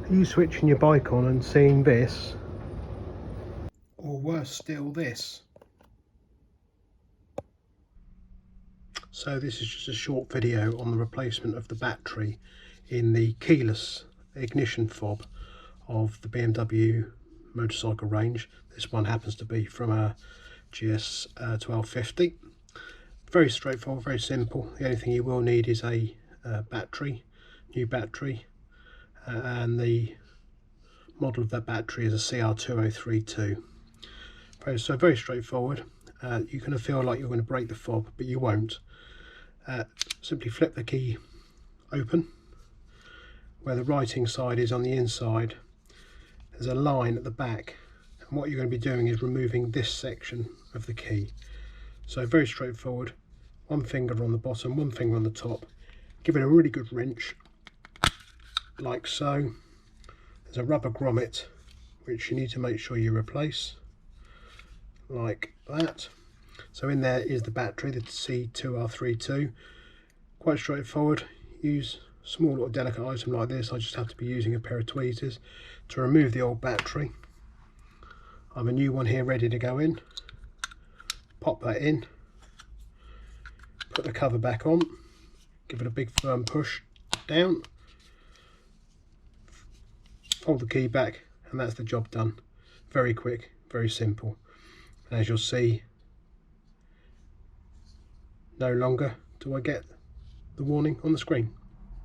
Are you switching your bike on and seeing this? Or worse still, this? So this is just a short video on the replacement of the battery in the keyless ignition fob of the BMW motorcycle range. This one happens to be from a GS 1250. Very straightforward, very simple. The only thing you will need is a battery, new battery, and the model of that battery is a CR2032. So very straightforward. You're going to feel like you're going to break the fob, but you won't. Simply flip the key open. Where the writing side is on the inside, there's a line at the back, and what you're going to be doing is removing this section of the key. So very straightforward. One finger on the bottom, one finger on the top. Give it a really good wrench, like so. There's a rubber grommet which you need to make sure you replace, like that. So in there is the battery, the C2R32. Quite straightforward. Use a small little delicate item like this. I just have to be using a pair of tweezers to remove the old battery. I have a new one here ready to go in. Pop that in. Put the cover back on. Give it a big firm push down. Fold the key back, and that's the job done. Very quick, very simple. And as you'll see, no longer do I get the warning on the screen.